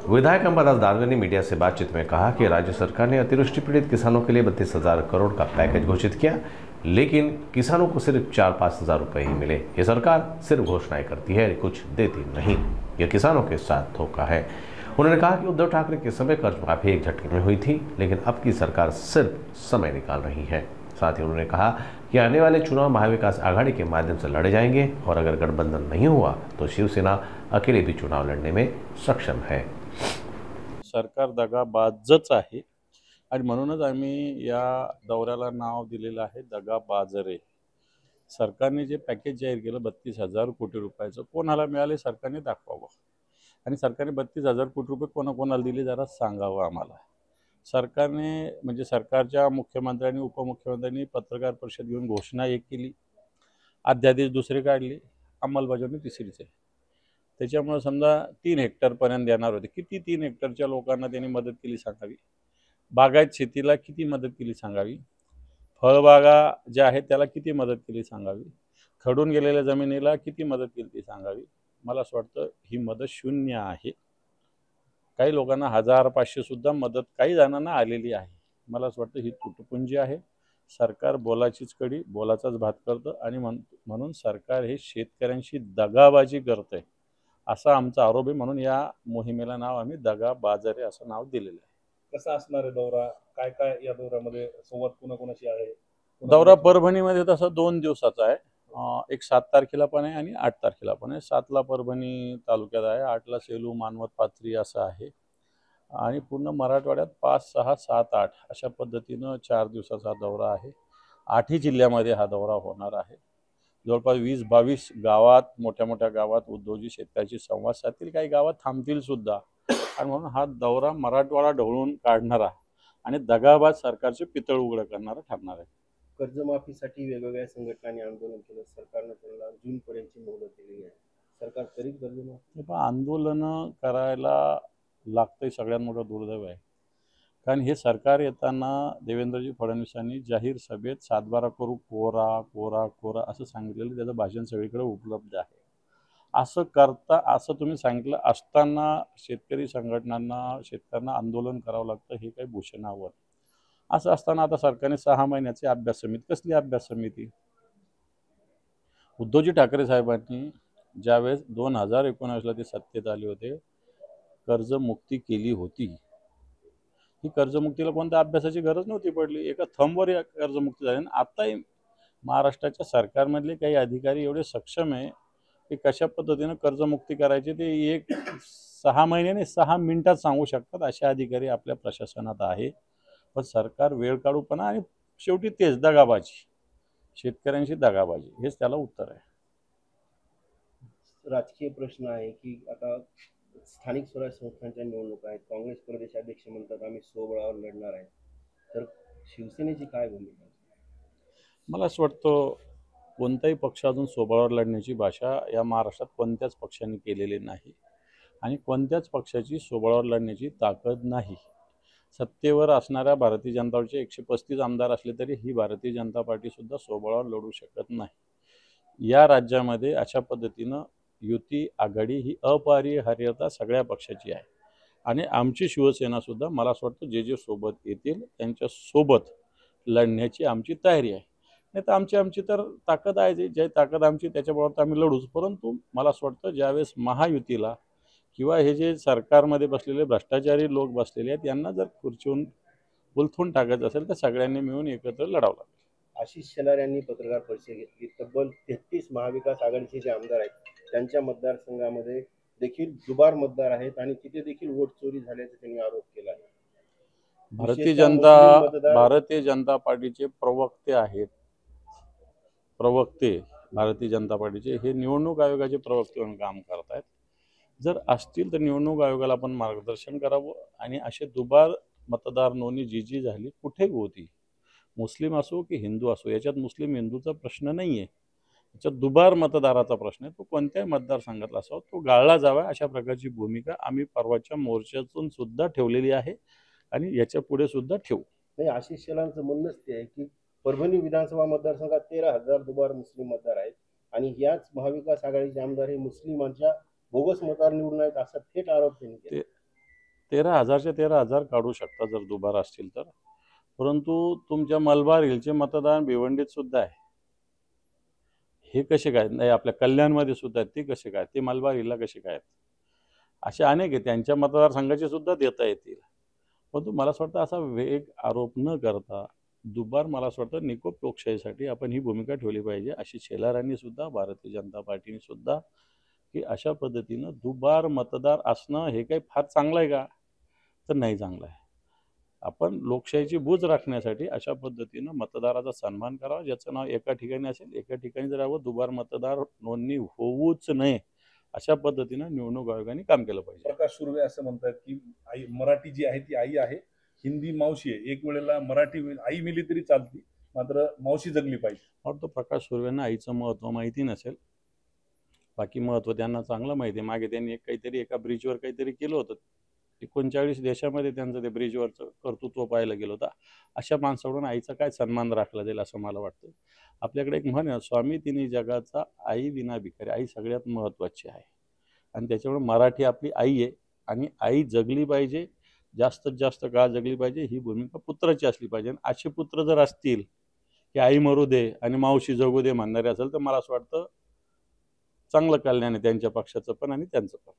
विधायक अंबादास दानवे ने मीडिया से बातचीत में कहा कि राज्य सरकार ने अतिवृष्टि पीड़ित किसानों के लिए 32,000 करोड़ का पैकेज घोषित किया, लेकिन किसानों को सिर्फ 4-5 हजार रुपए ही मिले। ये सरकार सिर्फ घोषणाएं करती है, कुछ देती नहीं। यह किसानों के साथ धोखा है। उन्होंने कहा कि उद्धव ठाकरे के समय कर्ज माफी एक झटके में हुई थी, लेकिन अब की सरकार सिर्फ समय निकाल रही है। साथ ही उन्होंने कहा कि आने वाले चुनाव महाविकास आघाड़ी के माध्यम से लड़े जाएंगे और अगर गठबंधन नहीं हुआ तो शिवसेना अकेले भी चुनाव लड़ने में सक्षम है। सरकार दगाबाजच आहे आणि म्हणूनच आम्ही या दौऱ्याला नाव दिलेलं आहे दगाबाजरे। सरकारने जे पॅकेज जाहीर केलं 32,000 कोटी रुपयाचं, कोणाला मिळाले सरकारने दाखवावं आणि सरकारने 32,000 कोटी रुपये कोणाकोणाला दिले जरा सांगावं आम्हाला। सरकारने म्हणजे सरकारच्या मुख्यमंत्र्यांनी उपमुख्यमंत्र्यांनी पत्रकार परिषद घेऊन घोषणा एक केली, अध्यादेश दुसरे काढले, अंमलबजावणी तिसरीच आहे। त्याच्यामुळे समजा 3 हेक्टरपर्यंत देणार होते, किती 3 हेक्टरच्या लोकांना त्यांनी मदत केली सांगावी, बागायत शेतीला किती मदत केली सांगावी, फळबागा ज्या आहेत त्याला किती मदत केली सांगावी, खडून गेलेल्या जमिनीला किती मदत केली ती सांगावी। मला असं वाटतं ही मदत शून्य आहे। काही लोकांना 1000-500 सुद्धा मदत काही जणांना आलेली आहे। मला असं वाटतं ही तुटपुंजी आहे। सरकार बोलाचीच कडी बोलाचाच भात करतं आणि म्हणून सरकार हे शेतकऱ्यांशी दगाबाजी करतंय असा आमचा आरोप आहे। म्हणून या मोहिमेला नाव आम्ही दगाबाजरे असं नाव दिलेलं आहे। कसा असणार आहे दौरा, काय काय या दौऱ्यामध्ये संवाद कोणाकोणाशी आहे? दौरा परभणीमध्ये तसा 2 दिवसाचा आहे। एक 7 तारखेला पण आहे आणि 8 तारखेला पण आहे। 7ला परभणी तालुक्यात आहे, 8ला सेलू, मानवत, पाथरी असं आहे आणि पूर्ण मराठवाड्यात 5, 6, 7, 8 अशा पद्धतीनं 4 दिवसाचा दौरा आहे। 8ही जिल्ह्यामध्ये हा दौरा होणार आहे। जवळपास 20-22 गावात, मोठ्या मोठ्या गावात उद्योजी शेतकऱ्याशी संवाद साधतील, काही गावात थांबतील सुद्धा आणि म्हणून हा दौरा मराठवाडा ढवळून काढणारा आणि दगाबाज सरकारचे पितळ उघडं करणारा ठरणार आहे। कर्जमाफीसाठी वेगवेगळ्या संघटनांनी आंदोलन केलं, सरकारनं त्यांना जूनपर्यंतची मुदत दिली आहे। सरकार करील कर्जमाफी? पण आंदोलनं करायला लागतंय, सगळ्यात मोठं दुर्दैव आहे। कारण हे सरकार येताना देवेंद्रजी फडणवीसांनी जाहीर सभेत 7-12 करू, कोरा कोरा कोरा असं सांगितलेलं, त्याचं भाषण सगळीकडे उपलब्ध आहे। असं तुम्ही सांगितलं असताना शेतकरी संघटनांना, शेतकऱ्यांना आंदोलन करावं लागतं, हे काही भूषणावर। असं असताना आता सरकारने 6 महिन्याची अभ्यास समिती, कसली अभ्यास समिती? उद्धवजी ठाकरे साहेबांनी ज्यावेळेस 2019ला ते सत्तेत आले होते, कर्जमुक्ती केली होती। ही कर्जमुक्तीला कोणत्या अभ्यासाची गरज नव्हती पडली, एका थंबवर या कर्जमुक्ती झाली। आताही महाराष्ट्राच्या सरकारमधले काही अधिकारी एवढे सक्षम आहे की कशा पद्धतीनं कर्जमुक्ती करायची ते 6 महिन्याने 6 मिनिटात सांगू शकतात, असे अधिकारी आपल्या प्रशासनात आहे। पण सरकार वेळ काढूपणा आणि शेवटी तेच दगाबाजी, शेतकऱ्यांशी दगाबाजी, हेच त्याला उत्तर आहे। राजकीय प्रश्न आहे की आता स्थानिक स्वराज्य संस्थांच्या निवडणुका आहेत, काँग्रेस प्रदेशाध्यक्ष म्हणतात आम्ही स्वबळावर लढणार आहे, तर शिवसेनेची काय भूमिका? मला असं वाटतं कोणताही पक्ष अजून स्वबळावर लढण्याची भाषा या महाराष्ट्रात कोणत्याच पक्षाने केलेली नाही आणि कोणत्याच पक्षाची स्वबळावर लढण्याची ताकद नाही। सत्तेवर असणाऱ्या भारतीय जनता पार्टीचे 135 आमदार असले तरी ही भारतीय जनता पार्टी सुद्धा स्वबळावर लढू शकत नाही। या राज्यामध्ये अशा पद्धतीनं युती आघाडी ही अपरिहार्यता सगळ्या पक्षाची आहे आणि आमची शिवसेना सुद्धा मला असं वाटतं जे सोबत येतील त्यांच्या सोबत लढण्याची आमची तयारी आहे। नाही तर आमची तर ताकद आहे, जी ताकद आमची त्याच्याबरोबर आम्ही लढूच। परंतु मला असं वाटतं ज्यावेळेस महायुतीला किंवा हे जे सरकारमध्ये बसलेले भ्रष्टाचारी लोक बसलेले आहेत यांना जर खुर्चीहून उलथून टाकायचं असेल तर सगळ्यांनी मिळून एकत्र लढावं लागेल। आशिष शेलार यांनी पत्रकार परिषद घेतली, तब्बल 33 महाविकास आघाडीचे जे आमदार आहेत त्यांच्या मतदारसंघामध्ये देखील दुबार मतदार आहेत आणि तिथे देखील वोट चोरी झाल्याचा त्यांनी आरोप केला आहे। भारतीय जनता पार्टीचे प्रवक्ते आहेत, भारतीय जनता पार्टीचे हे निवडणूक आयोगाचे प्रवक्ते म्हणून काम करतायत। जर असतील तर निवडणूक आयोगाला आपण मार्गदर्शन करावं आणि असे दुबार मतदार नोंदणी जी झाली कुठे होती, मुस्लिम असो की हिंदू असो, याच्यात मुस्लिम हिंदूचा प्रश्न नाही आहे, याच्यात दुबार मतदाराचा प्रश्न आहे। तो कोणत्याही मतदारसंघातला असावा तो गाळला जावा अशा प्रकारची भूमिका आम्ही परवाच्या मोर्चातून सुद्धा ठेवलेली आहे आणि याच्या पुढे सुद्धा ठेवू। नाही, आशिष शेलारचं म्हणणंच ते आहे की परभणी विधानसभा मतदारसंघात 13,000 दुबार मुस्लिम मतदार आहेत आणि याच महाविकास आघाडीचे आमदार हे मुस्लिमांच्या बोगस मतदार निवडून आहेत असा थेट आरोप त्यांनी केला। 13,000चे 13,000 काढू शकता जर दुबार असतील तर, परंतु तुमच्या मलबार हिलचे मतदान भिवंडीत सुद्धा आहे. हे कसे काय नाही, आपल्या कल्याणमध्ये सुद्धा आहेत, ते कसे काय, ते मलबार हिलला कसे काय आहेत? असे अनेक आहे, त्यांच्या मतदारसंघाचे सुद्धा देता येतील. परंतु मला असं वाटतं असा वेग आरोप न करता दुबार, मला असं वाटतं निकोप लोकशाहीसाठी आपण ही भूमिका ठेवली पाहिजे. अशी शेलारांनी सुद्धा, भारतीय जनता पार्टीने सुद्धा, की अशा पद्धतीनं दुबार मतदार असणं हे काही फार चांगलं आहे का? तर नाही चांगलं आहे. आपण लोकशाहीची बूज राखण्यासाठी अशा पद्धतीनं मतदाराचा सन्मान करावा. ज्याचं नाव एका ठिकाणी असेल, एका ठिकाणी जर राहावं, दुबार मतदार नोंदणी होऊच नये, अशा पद्धतीनं निवडणूक आयोगाने काम केलं पाहिजे. प्रकाश सुर्वे असं म्हणतात की आई मराठी जी आहे ती आई आहे, हिंदी मावशी आहे. एक वेळेला मराठी आई मिली तरी चालती, मात्र मावशी जगली पाहिजे. वाटतं प्रकाश सुर्वेंना आईचं महत्त्व माहिती नसेल, बाकी महत्त्व त्यांना चांगलं माहिती आहे. मागे त्यांनी काहीतरी एका ब्रिजवर काहीतरी केलं होतं, 39 देशामध्ये त्यांचं ते ब्रिजवरचं कर्तृत्व पाहायला गेलं होतं. अशा माणसाकडून आईचा काय सन्मान राखला जाईल असं मला वाटतं. आपल्याकडे एक म्हण आहे, स्वामी तिन्ही जगाचा, आई विना भिकारी. आई सगळ्यात महत्त्वाची आहे आणि त्याच्यामुळे मराठी आपली आई आहे आणि आई जगली पाहिजे, जास्तीत जास्त काळ जगली पाहिजे, ही भूमिका पुत्राची असली पाहिजे. आणि असे पुत्र जर असतील की आई मरू दे आणि मावशी जगू दे म्हणणारे असेल, तर मला असं वाटतं चांगलं कल्याण आहे त्यांच्या पक्षाचं पण आणि त्यांचं पण.